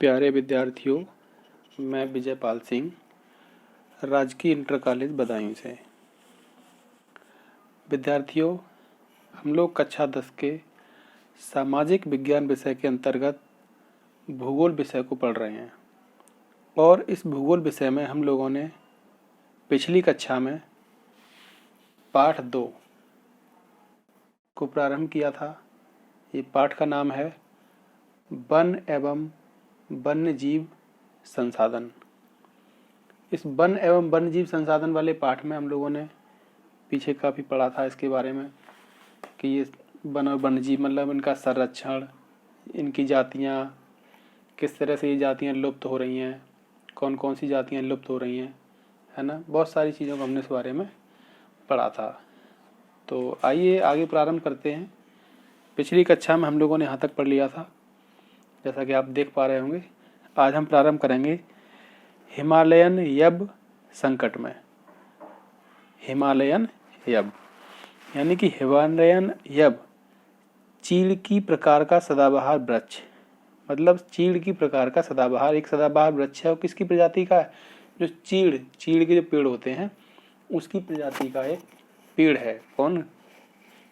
प्यारे विद्यार्थियों, मैं विजय पाल सिंह राजकीय इंटर कॉलेज बदायूं से। विद्यार्थियों, हम लोग कक्षा 10 के सामाजिक विज्ञान विषय के अंतर्गत भूगोल विषय को पढ़ रहे हैं और इस भूगोल विषय में हम लोगों ने पिछली कक्षा में पाठ 2 को प्रारंभ किया था। ये पाठ का नाम है वन एवं वन्य जीव संसाधन। इस वन एवं वन्य जीव संसाधन वाले पाठ में हम लोगों ने पीछे काफ़ी पढ़ा था इसके बारे में कि ये वन और वन्य जीव मतलब इनका संरक्षण, इनकी जातियाँ, किस तरह से ये जातियाँ लुप्त हो रही हैं, कौन कौन सी जातियाँ लुप्त हो रही हैं, है ना। बहुत सारी चीज़ों को हमने इस बारे में पढ़ा था। तो आइए आगे प्रारंभ करते हैं। पिछली कक्षा में हम लोगों ने यहाँ तक पढ़ लिया था, जैसा कि आप देख पा रहे होंगे। आज हम प्रारंभ करेंगे हिमालयन यब संकट में। हिमालयन यब यानी कि हिमालयन यब चीड़ की प्रकार का सदाबहार वृक्ष, मतलब चीड़ की प्रकार का सदाबहार एक सदाबहार वृक्ष है। और किसकी प्रजाति का है? जो चीड़ के जो पेड़ होते हैं उसकी प्रजाति का एक पेड़ है। कौन?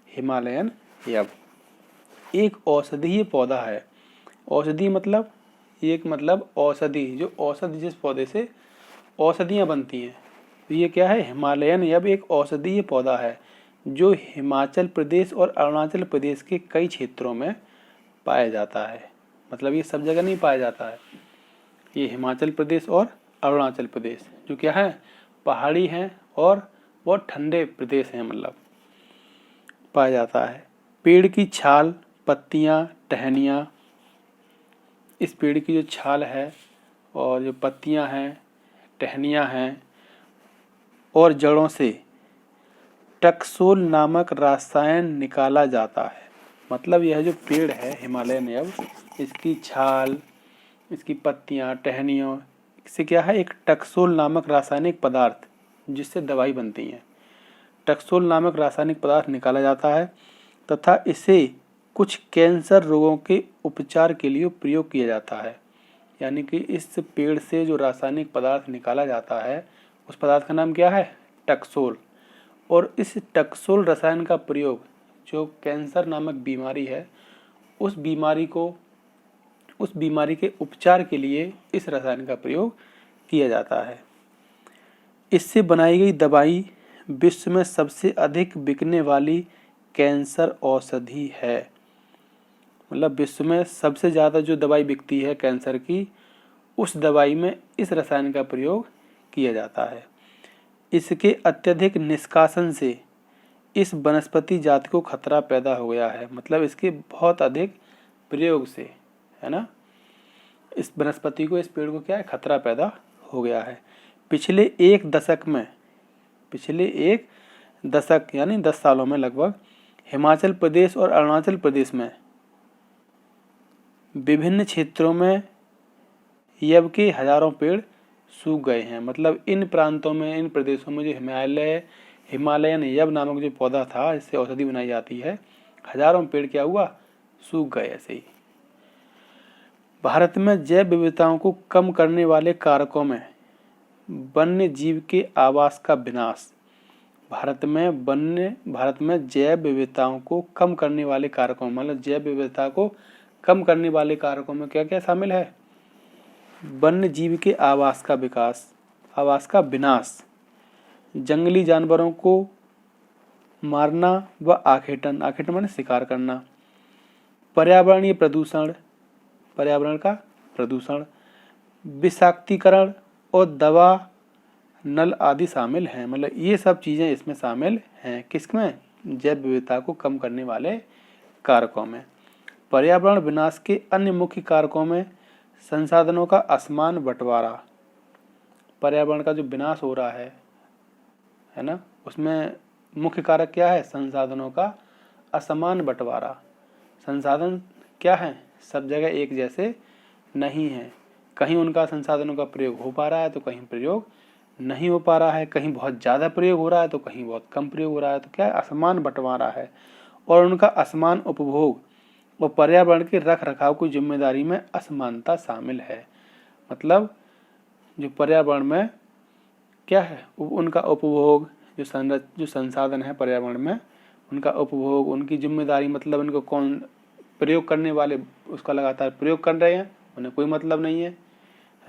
हिमालयन यब। एक औषधीय पौधा है। औषधि मतलब औषधि, जो औषधि जिस पौधे से औषधियाँ बनती हैं, तो ये क्या है? हिमालयन यब एक औषधीय पौधा है जो हिमाचल प्रदेश और अरुणाचल प्रदेश के कई क्षेत्रों में पाया जाता है। मतलब ये सब जगह नहीं पाया जाता है। ये हिमाचल प्रदेश और अरुणाचल प्रदेश जो क्या है, पहाड़ी हैं और बहुत ठंडे प्रदेश हैं, मतलब पाया जाता है। पेड़ की छाल, पत्तियाँ, टहनियाँ, इस पेड़ की जो छाल है और जो पत्तियां हैं, टहनियां हैं और जड़ों से टक्सोल नामक रसायन निकाला जाता है। मतलब यह जो पेड़ है हिमालयन यब, इसकी छाल, इसकी पत्तियां, टहनियों से क्या है, एक टक्सोल नामक रासायनिक पदार्थ जिससे दवाई बनती है, टक्सोल नामक रासायनिक पदार्थ निकाला जाता है तथा इसे कुछ कैंसर रोगों के उपचार के लिए प्रयोग किया जाता है। यानी कि इस पेड़ से जो रासायनिक पदार्थ निकाला जाता है उस पदार्थ का नाम क्या है? टक्सोल। और इस टक्सोल रसायन का प्रयोग जो कैंसर नामक बीमारी है उस बीमारी के उपचार के लिए इस रसायन का प्रयोग किया जाता है। इससे बनाई गई दवाई विश्व में सबसे अधिक बिकने वाली कैंसर औषधि है। मतलब विश्व में सबसे ज़्यादा जो दवाई बिकती है कैंसर की, उस दवाई में इस रसायन का प्रयोग किया जाता है। इसके अत्यधिक निष्कासन से इस वनस्पति जाति को खतरा पैदा हो गया है। मतलब इसके बहुत अधिक प्रयोग से, है ना, इस वनस्पति को, इस पेड़ को क्या है, खतरा पैदा हो गया है। पिछले एक दशक यानी 10 सालों में लगभग हिमाचल प्रदेश और अरुणाचल प्रदेश में विभिन्न क्षेत्रों में यब के हजारों पेड़ सूख गए हैं। मतलब इन प्रांतों में, इन प्रदेशों में जो हिमालयन यब नामक जो पौधा था इससे औषधि बनाई जाती है, हजारों पेड़ क्या हुआ, सूख गए ऐसे ही। भारत में जैव विविधताओं को कम करने वाले कारकों में वन्य जीव के आवास का विनाश। भारत में जैव विविधताओं को कम करने वाले कारकों, मतलब जैव विविधता को कम करने वाले कारकों में क्या क्या शामिल है? वन्य जीव के आवास का विनाश, जंगली जानवरों को मारना व आखेटन माने शिकार करना, पर्यावरण का प्रदूषण, विषाक्तीकरण और दवा नल आदि शामिल हैं। मतलब ये सब चीज़ें इसमें शामिल हैं। किसमें? जैव विविधता को कम करने वाले कारकों में। पर्यावरण विनाश के अन्य मुख्य कारकों में संसाधनों का असमान बंटवारा। पर्यावरण का जो विनाश हो रहा है ना, उसमें मुख्य कारक क्या है? संसाधनों का असमान बंटवारा। संसाधन क्या है? सब जगह एक जैसे नहीं है। कहीं उनका संसाधनों का प्रयोग हो पा रहा है तो कहीं प्रयोग नहीं हो पा रहा है, कहीं बहुत ज़्यादा प्रयोग हो रहा है तो कहीं बहुत कम प्रयोग हो रहा है। तो क्या है? असमान बंटवारा है। और उनका असमान उपभोग और पर्यावरण के रख रखाव की जिम्मेदारी में असमानता शामिल है। मतलब जो पर्यावरण में क्या है, उनका उपभोग, जो संसाधन है पर्यावरण में, उनका उपभोग, उनकी जिम्मेदारी, मतलब उनको कौन प्रयोग करने वाले उसका लगातार प्रयोग कर रहे हैं, उन्हें कोई मतलब नहीं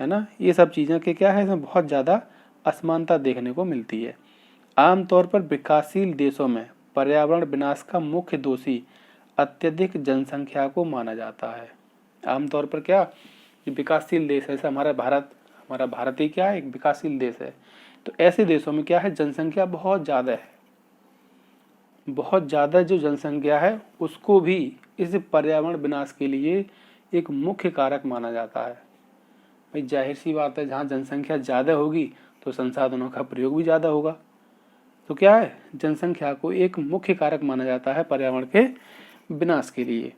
है ना। ये सब चीज़ें के क्या है, इसमें बहुत ज़्यादा असमानता देखने को मिलती है। आमतौर पर विकासशील देशों में पर्यावरण विनाश का मुख्य दोषी अत्यधिक जनसंख्या को माना जाता है। आमतौर पर क्या, जो विकासशील देश है, जैसे हमारा भारत ही क्या है, एक विकासशील देश है, तो ऐसे देशों में क्या है, जनसंख्या बहुत ज़्यादा है, बहुत ज़्यादा जो जनसंख्या है उसको भी इस पर्यावरण विनाश के लिए एक मुख्य कारक माना जाता है। भाई जाहिर सी बात है, जहाँ जनसंख्या ज़्यादा होगी तो संसाधनों का प्रयोग भी ज़्यादा होगा, तो क्या है, जनसंख्या को एक मुख्य कारक माना जाता है पर्यावरण के विनाश के लिए।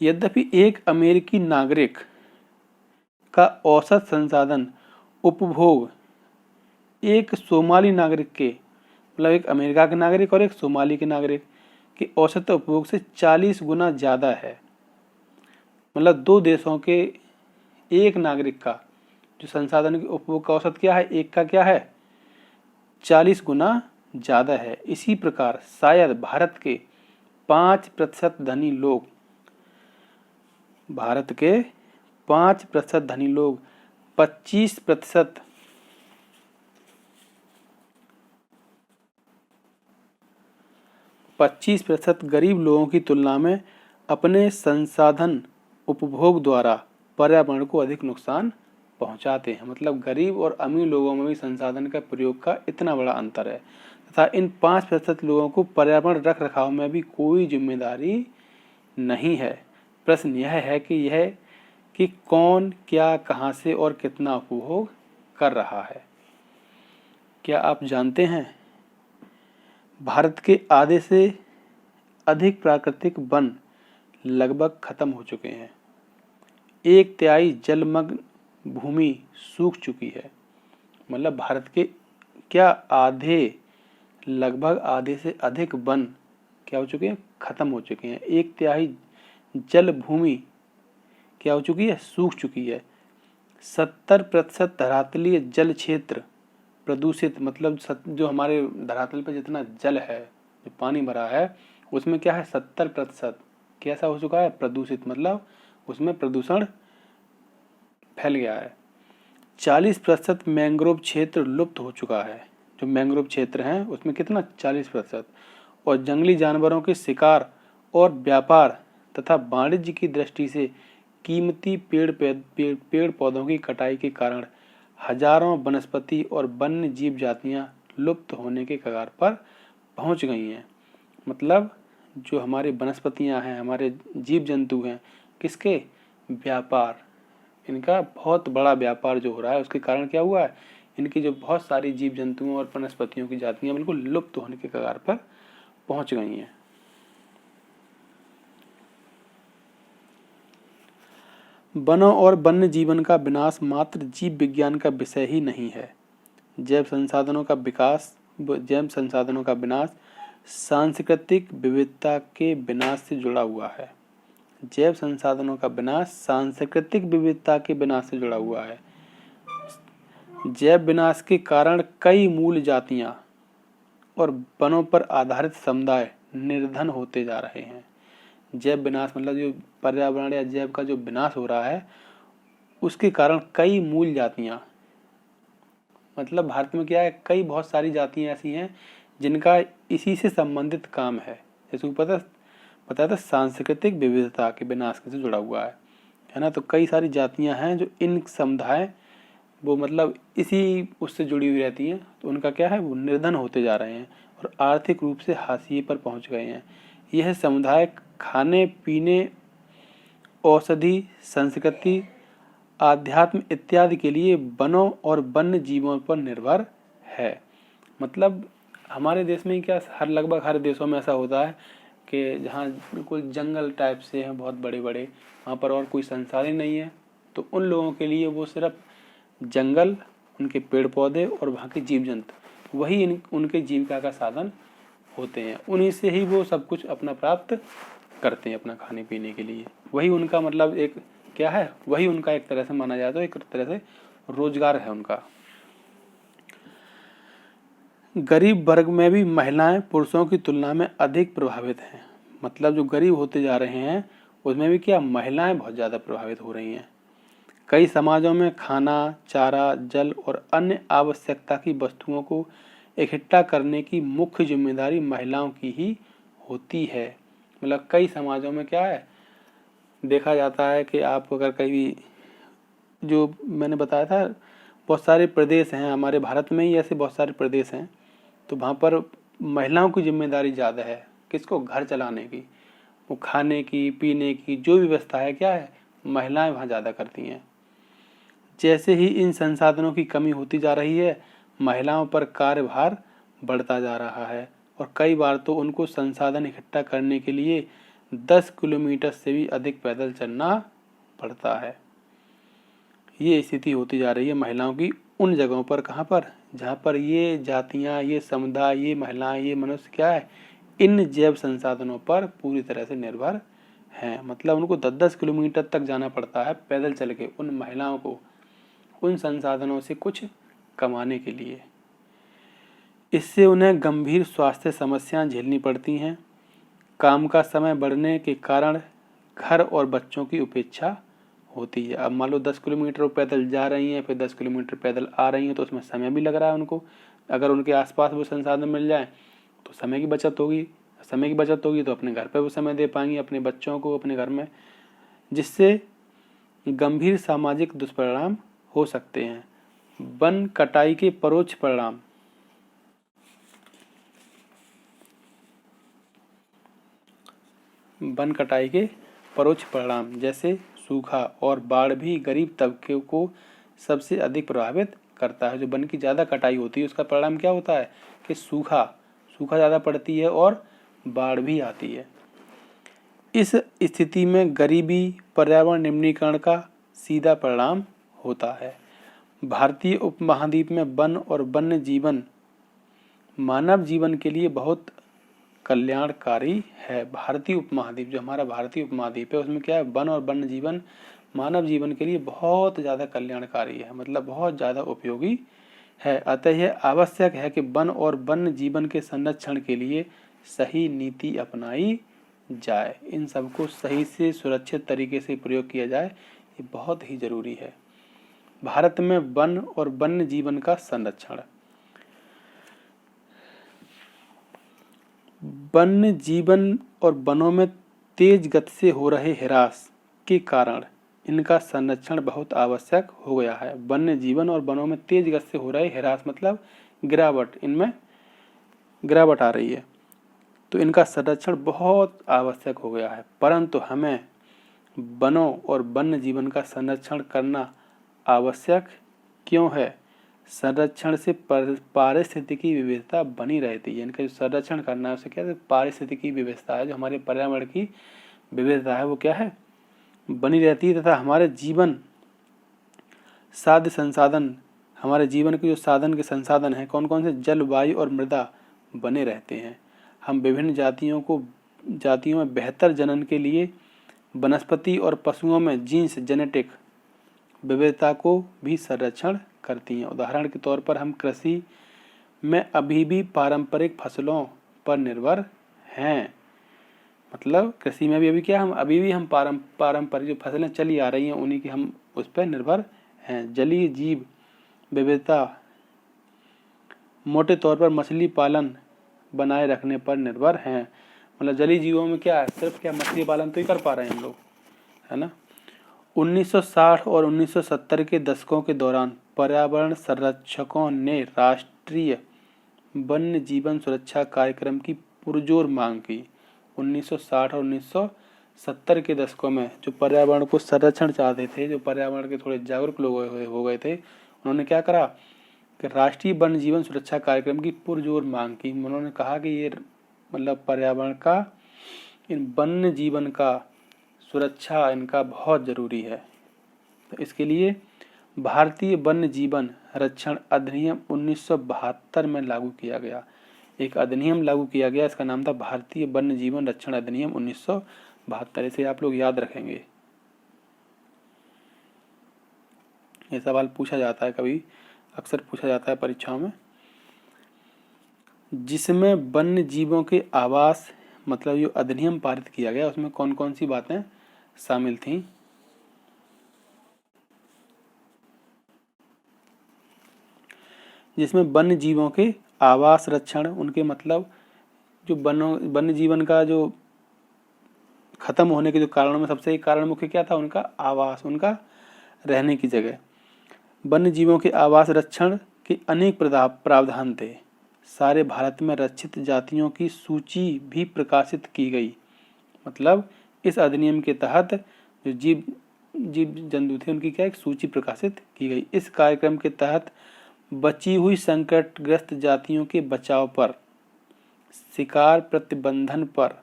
यद्यपि एक अमेरिकी नागरिक का औसत संसाधन उपभोग एक सोमाली नागरिक के, मतलब एक अमेरिका के नागरिक और एक सोमाली के नागरिक के औसत उपभोग से 40 गुना ज़्यादा है। मतलब दो देशों के एक नागरिक का जो संसाधन के उपभोग का औसत क्या है, एक का क्या है, 40 गुना ज़्यादा है। इसी प्रकार शायद भारत के 5% धनी लोग, भारत के 5% धनी लोग 25% गरीब लोगों की तुलना में अपने संसाधन उपभोग द्वारा पर्यावरण को अधिक नुकसान पहुंचाते हैं। मतलब गरीब और अमीर लोगों में भी संसाधन का प्रयोग का इतना बड़ा अंतर है, तथा इन 5% लोगों को पर्यावरण रख रखाव में भी कोई जिम्मेदारी नहीं है। प्रश्न यह है कि कौन, क्या, कहां से और कितना उपभोग कर रहा है। क्या आप जानते हैं, भारत के आधे से अधिक प्राकृतिक वन लगभग खत्म हो चुके हैं। 1/3 जलमग्न भूमि सूख चुकी है। मतलब भारत के क्या लगभग आधे से अधिक वन क्या हो चुके हैं, खत्म हो चुके हैं। 1/3 जल भूमि क्या हो चुकी है, सूख चुकी है। 70% धरातलीय जल क्षेत्र प्रदूषित, मतलब जो हमारे धरातल पर जितना जल है, जो पानी भरा है, उसमें क्या है, 70% कैसा हो चुका है, प्रदूषित, मतलब उसमें प्रदूषण फैल गया है। 40% मैंग्रोव क्षेत्र लुप्त हो चुका है। जो मैंग्रोव क्षेत्र हैं उसमें कितना, 40%। और जंगली जानवरों के शिकार और व्यापार तथा वाणिज्य की दृष्टि से कीमती पेड़ पौधों की कटाई के कारण हजारों वनस्पति और वन्य जीव जातियां लुप्त होने के कगार पर पहुंच गई हैं। मतलब जो हमारे वनस्पतियां हैं, हमारे जीव जंतु हैं, किसके, व्यापार, इनका बहुत बड़ा व्यापार जो हो रहा है उसके कारण क्या हुआ है, इनकी जो बहुत सारी जीव जंतुओं और वनस्पतियों की जातियां बिल्कुल लुप्त होने के कगार पर पहुंच गई हैं। वनों और वन्य जीवन का विनाश मात्र जीव विज्ञान का विषय ही नहीं है। जैव संसाधनों का विनाश सांस्कृतिक विविधता के विनाश से जुड़ा हुआ है। जैव संसाधनों का विनाश सांस्कृतिक विविधता के विनाश से जुड़ा हुआ है। जैव विनाश के कारण कई मूल जातियां और वनों पर आधारित समुदाय निर्धन होते जा रहे हैं। जैव विनाश मतलब जो पर्यावरण या जैव का जो विनाश हो रहा है उसके कारण कई मूल जातियां, मतलब भारत में क्या है, कई बहुत सारी जातियां ऐसी हैं जिनका इसी से संबंधित काम है। जैसे पता था सांस्कृतिक विविधता के विनाश से जुड़ा हुआ है ना। तो कई सारी जातियां हैं जो इन समुदाय वो मतलब इसी उससे जुड़ी हुई रहती हैं, तो उनका क्या है, वो निर्धन होते जा रहे हैं और आर्थिक रूप से हाशिए पर पहुंच गए हैं। यह समुदाय खाने पीने, औषधि, संस्कृति, आध्यात्म इत्यादि के लिए वनों और वन्य जीवों पर निर्भर है। मतलब हमारे देश में क्या, लगभग हर देशों में ऐसा होता है कि जहाँ बिल्कुल जंगल टाइप से हैं बहुत बड़े बड़े, वहाँ पर और कोई संसाधन नहीं है, तो उन लोगों के लिए वो सिर्फ जंगल, उनके पेड़ पौधे और वहाँ के जीव जंतु, वही उनके जीविका का साधन होते हैं। उन्हीं से ही वो सब कुछ अपना प्राप्त करते हैं अपना खाने पीने के लिए। वही उनका मतलब एक क्या है, वही उनका एक तरह से माना जाए तो एक तरह से रोजगार है उनका। गरीब वर्ग में भी महिलाएं पुरुषों की तुलना में अधिक प्रभावित हैं। मतलब जो गरीब होते जा रहे हैं उसमें भी क्या महिलाएं बहुत ज़्यादा प्रभावित हो रही हैं। कई समाजों में खाना, चारा, जल और अन्य आवश्यकता की वस्तुओं को इकट्ठा करने की मुख्य जिम्मेदारी महिलाओं की ही होती है। मतलब कई समाजों में क्या है, देखा जाता है कि आप अगर कहीं, जो मैंने बताया था, बहुत सारे प्रदेश हैं हमारे भारत में ही, ऐसे बहुत सारे प्रदेश हैं, तो वहाँ पर महिलाओं की जिम्मेदारी ज़्यादा है। किसको? घर चलाने की, वो खाने की, पीने की जो व्यवस्था है क्या है, महिलाएं वहाँ ज़्यादा करती हैं। जैसे ही इन संसाधनों की कमी होती जा रही है, महिलाओं पर कार्यभार बढ़ता जा रहा है और कई बार तो उनको संसाधन इकट्ठा करने के लिए 10 किलोमीटर से भी अधिक पैदल चलना पड़ता है। ये स्थिति होती जा रही है महिलाओं की उन जगहों पर, कहाँ पर, जहाँ पर ये जातियाँ, ये समुदाय, ये महिलाएं, ये मनुष्य क्या है, इन जैव संसाधनों पर पूरी तरह से निर्भर हैं। मतलब उनको 10-10 किलोमीटर तक जाना पड़ता है पैदल चल के, उन महिलाओं को उन संसाधनों से कुछ कमाने के लिए। इससे उन्हें गंभीर स्वास्थ्य समस्याएं झेलनी पड़ती हैं। काम का समय बढ़ने के कारण घर और बच्चों की उपेक्षा होती है। अब मान लो 10 किलोमीटर पैदल जा रही हैं, फिर 10 किलोमीटर पैदल आ रही हैं, तो उसमें समय भी लग रहा है उनको। अगर उनके आसपास वो संसाधन मिल जाए तो समय की बचत होगी। समय की बचत होगी तो अपने घर पर वो समय दे पाएंगी, अपने बच्चों को, अपने घर में, जिससे गंभीर सामाजिक दुष्परिणाम हो सकते हैं। वन कटाई के परोक्ष परिणाम। वन कटाई के परोक्ष परिणाम जैसे सूखा और बाढ़ भी गरीब तबके को सबसे अधिक प्रभावित करता है। जो वन की ज़्यादा कटाई होती है उसका परिणाम क्या होता है कि सूखा ज़्यादा पड़ती है और बाढ़ भी आती है। इस स्थिति में गरीबी, पर्यावरण निम्नीकरण का सीधा परिणाम होता है। भारतीय उपमहाद्वीप में वन और वन्य जीवन मानव जीवन के लिए बहुत कल्याणकारी है। भारतीय उपमहाद्वीप, जो हमारा भारतीय उपमहाद्वीप है, उसमें क्या है, वन और वन्य जीवन मानव जीवन के लिए बहुत ज़्यादा कल्याणकारी है, मतलब बहुत ज़्यादा उपयोगी है। अतः यह आवश्यक है कि वन और वन्य जीवन के संरक्षण के लिए सही नीति अपनाई जाए। इन सबको सही से सुरक्षित तरीके से प्रयोग किया जाए, ये बहुत ही जरूरी है। भारत में वन और वन्य जीवन का संरक्षण। वन्य जीवन और वनों में तेज गति से हो रहे ह्रास के कारण इनका संरक्षण बहुत आवश्यक हो गया है। वन्य जीवन और वनों में तेज गति से हो रहे ह्रास मतलब गिरावट, इनमें गिरावट आ रही है, तो इनका संरक्षण बहुत आवश्यक हो गया है। परंतु हमें वनों और वन्य जीवन का संरक्षण करना आवश्यक क्यों है? संरक्षण से पारिस्थितिकी विविधता बनी रहती है। इनका जो संरक्षण करना है उसे क्या है, पारिस्थितिकी विविधता है, जो हमारे पर्यावरण की विविधता है वो क्या है, बनी रहती है, तथा हमारे जीवन साध्य संसाधन, हमारे जीवन के जो साधन के संसाधन हैं कौन कौन से, जल, वायु और मृदा बने रहते हैं। हम विभिन्न जातियों में बेहतर जनन के लिए वनस्पति और पशुओं में जीन्स जेनेटिक विविधता को भी संरक्षण करती हैं। उदाहरण के तौर पर हम कृषि में अभी भी पारंपरिक फसलों पर निर्भर हैं। मतलब कृषि में भी अभी भी हम पारंपरिक जो फसलें चली आ रही हैं उन्हीं की हम उस पर निर्भर हैं। जलीय जीव विविधता मोटे तौर पर मछली पालन बनाए रखने पर निर्भर हैं। मतलब जलीय जीवों में क्या है, सिर्फ क्या मछली पालन तो ही कर पा रहे हैं हम लोग, है ना। 1960 और 1970 के दशकों के दौरान पर्यावरण संरक्षकों ने राष्ट्रीय वन्य जीवन सुरक्षा कार्यक्रम की पुरजोर मांग की। 1960 और 1970 के दशकों में जो पर्यावरण को संरक्षण चाहते थे, जो पर्यावरण के थोड़े जागरूक लोग हो गए थे, उन्होंने क्या करा कि राष्ट्रीय वन्य जीवन सुरक्षा कार्यक्रम की पुरजोर मांग की। उन्होंने कहा कि ये मतलब पर्यावरण का, इन वन्य जीवन का सुरक्षा इनका बहुत ज़रूरी है। तो इसके लिए भारतीय वन्य जीवन रक्षण अधिनियम 1972 में लागू किया गया। एक अधिनियम लागू किया गया, इसका नाम था भारतीय वन्य जीवन रक्षण अधिनियम 72। इसे आप लोग याद रखेंगे, ये सवाल पूछा जाता है, कभी अक्सर पूछा जाता है परीक्षाओं में। जिसमें वन्य जीवों के आवास मतलब जो अधिनियम पारित किया गया उसमें कौन कौन सी बातें शामिल थीं? जिसमें वन्य जीवों के आवास रक्षण, उनके मतलब जो वन्य जीवन का जो खत्म होने के जो कारणों में सबसे एक कारण मुख्य क्या था? उनका आवास, उनका रहने की जगह। वन्य जीवों के आवास रक्षण के अनेक प्रावधान थे। सारे भारत में रक्षित जातियों की सूची भी प्रकाशित की गई। मतलब इस अधिनियम के तहत जो जीव जंतु थे उनकी क्या एक सूची प्रकाशित की गई। इस कार्यक्रम के तहत बची हुई संकटग्रस्त जातियों के बचाव पर, शिकार प्रतिबंधन पर,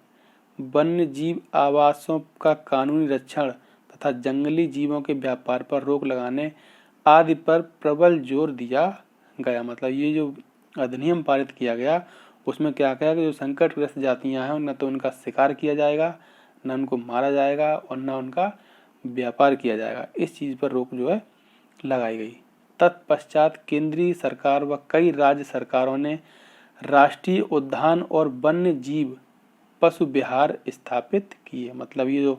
वन्य जीव आवासों का कानूनी रक्षण तथा जंगली जीवों के व्यापार पर रोक लगाने आदि पर प्रबल जोर दिया गया। मतलब ये जो अधिनियम पारित किया गया उसमें क्या कहा कि जो संकटग्रस्त जातियां हैं न तो उनका शिकार किया जाएगा, न उनको मारा जाएगा और न उनका व्यापार किया जाएगा। इस चीज़ पर रोक जो है लगाई गई। तत्पश्चात केंद्रीय सरकार व कई राज्य सरकारों ने राष्ट्रीय उद्यान और वन्य जीव पशु विहार स्थापित किए। मतलब ये जो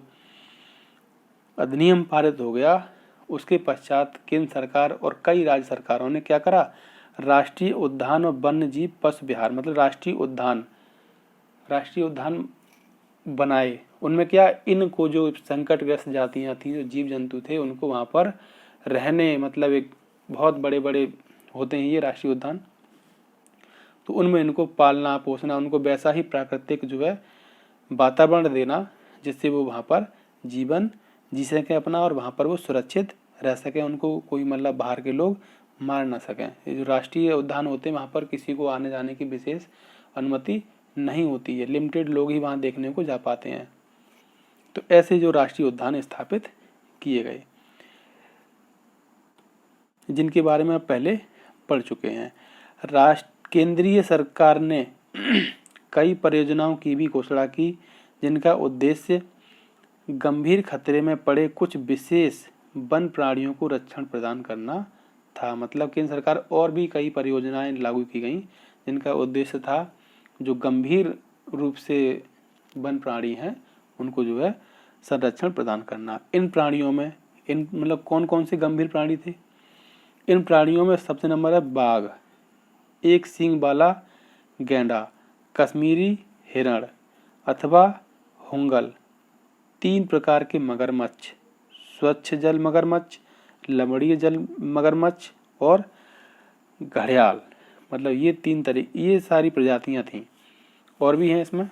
अधिनियम पारित हो गया उसके पश्चात केंद्र सरकार और कई राज्य सरकारों ने क्या करा? राष्ट्रीय उद्यान और वन्य जीव पशु विहार मतलब राष्ट्रीय उद्यान बनाए। उनमें क्या इनको जो संकटग्रस्त जातियां थी, जो जीव जंतु थे, उनको वहां पर रहने मतलब एक बहुत बड़े बड़े होते हैं ये राष्ट्रीय उद्यान, तो उनमें इनको पालना पोसना, उनको वैसा ही प्राकृतिक जो है वातावरण देना जिससे वो वहाँ पर जीवन जी सकें अपना और वहाँ पर वो सुरक्षित रह सकें, उनको कोई मतलब बाहर के लोग मार ना सकें। ये जो राष्ट्रीय उद्यान होते हैं वहाँ पर किसी को आने जाने की विशेष अनुमति नहीं होती है, लिमिटेड लोग ही वहाँ देखने को जा पाते हैं। तो ऐसे जो राष्ट्रीय उद्यान स्थापित किए गए जिनके बारे में आप पहले पढ़ चुके हैं। केंद्रीय सरकार ने कई परियोजनाओं की भी घोषणा की जिनका उद्देश्य गंभीर खतरे में पड़े कुछ विशेष वन प्राणियों को रक्षण प्रदान करना था। मतलब केंद्र सरकार और भी कई परियोजनाएं लागू की गई जिनका उद्देश्य था जो गंभीर रूप से वन प्राणी हैं उनको जो है संरक्षण प्रदान करना। इन प्राणियों में मतलब कौन कौन से गंभीर प्राणी थे? इन प्राणियों में सबसे नंबर है बाघ, एक सींग वाला गैंडा, कश्मीरी हिरण अथवा हुंगल, 3 प्रकार के मगरमच्छ, स्वच्छ जल मगरमच्छ, लवणीय जल मगरमच्छ और घड़ियाल। मतलब ये सारी प्रजातियां थीं। और भी हैं इसमें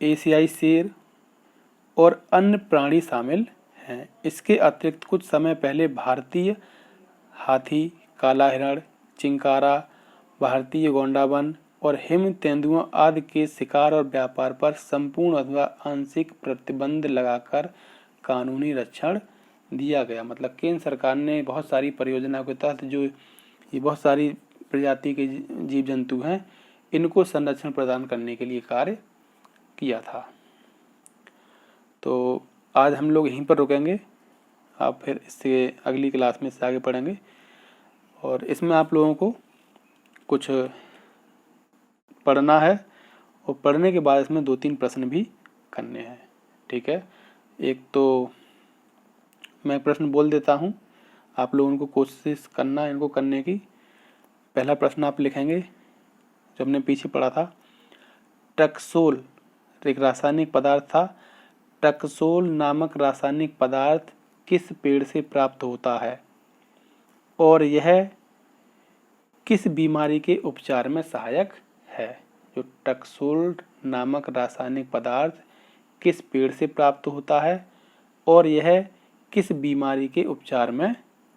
एशियाई शेर और अन्य प्राणी शामिल हैं। इसके अतिरिक्त कुछ समय पहले भारतीय हाथी, काला हिरण, चिंकारा, भारतीय गोंडावन और हिम तेंदुओं आदि के शिकार और व्यापार पर संपूर्ण अथवा आंशिक प्रतिबंध लगाकर कानूनी रक्षण दिया गया। मतलब केंद्र सरकार ने बहुत सारी परियोजनाओं के तहत जो ये बहुत सारी प्रजाति के जीव जंतु हैं इनको संरक्षण प्रदान करने के लिए कार्य किया था। तो आज हम लोग यहीं पर रुकेंगे, आप फिर इससे अगली क्लास में से आगे पढ़ेंगे और इसमें आप लोगों को कुछ पढ़ना है और पढ़ने के बाद इसमें 2-3 प्रश्न भी करने हैं। ठीक है, एक तो मैं प्रश्न बोल देता हूँ, आप लोगों को कोशिश करना इनको करने की। पहला प्रश्न आप लिखेंगे जो हमने पीछे पढ़ा था, टकसोल एक रासायनिक पदार्थ था। टकसोल नामक रासायनिक पदार्थ किस पेड़ से प्राप्त होता है और यह किस बीमारी के उपचार में सहायक है? जो टकसोल नामक रासायनिक पदार्थ किस पेड़ से प्राप्त होता है और यह किस बीमारी के उपचार में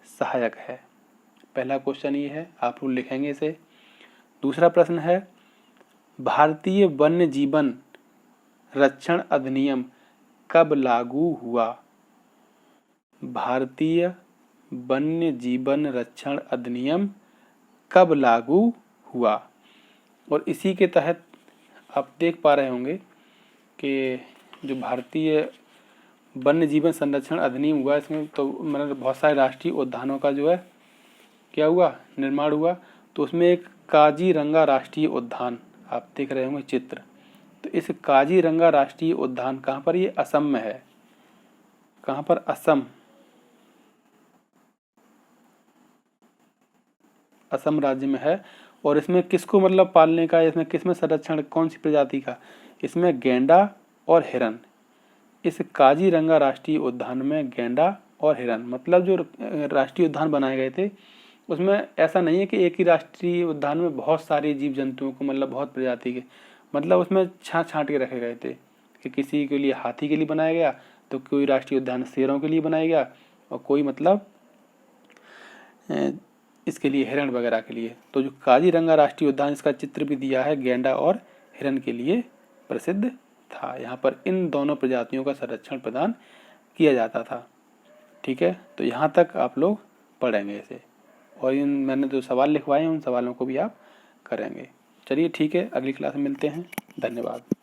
सहायक है? पहला क्वेश्चन ये है, आप लोग लिखेंगे इसे। दूसरा प्रश्न है, भारतीय वन्य जीवन रक्षण अधिनियम कब लागू हुआ? भारतीय वन्य जीवन रक्षण अधिनियम कब लागू हुआ? और इसी के तहत आप देख पा रहे होंगे कि जो भारतीय वन्य जीवन संरक्षण अधिनियम हुआ, इसमें तो मतलब बहुत सारे राष्ट्रीय उद्यानों का जो है क्या हुआ, निर्माण हुआ। तो उसमें एक काजीरंगा राष्ट्रीय उद्यान आप देख रहे होंगे चित्र। तो इस काजीरंगा राष्ट्रीय उद्यान कहाँ पर, ये असम में है। कहाँ पर, असम, असम राज्य में है। और इसमें किसको मतलब पालने का, इसमें किसमें संरक्षण, कौन सी प्रजाति का, इसमें गैंडा और हिरन। इस काजीरंगा राष्ट्रीय उद्यान में गैंडा और हिरन, मतलब जो राष्ट्रीय उद्यान बनाए गए थे उसमें ऐसा नहीं है कि एक ही राष्ट्रीय उद्यान में बहुत सारे जीव जंतुओं को, मतलब बहुत प्रजाति के, मतलब उसमें छांट छांट के रखे गए थे कि किसी के लिए हाथी के लिए बनाया गया, तो कोई राष्ट्रीय उद्यान शेरों के लिए बनाया गया, और कोई मतलब इसके लिए हिरण वगैरह के लिए। तो जो काजीरंगा राष्ट्रीय उद्यान, इसका चित्र भी दिया है, गैंडा और हिरन के लिए प्रसिद्ध था। यहाँ पर इन दोनों प्रजातियों का संरक्षण प्रदान किया जाता था। ठीक है, तो यहाँ तक आप लोग पढ़ेंगे इसे, और इन मैंने जो सवाल लिखवाए हैं उन सवालों को भी आप करेंगे। चलिए ठीक है, अगली क्लास में मिलते हैं। धन्यवाद।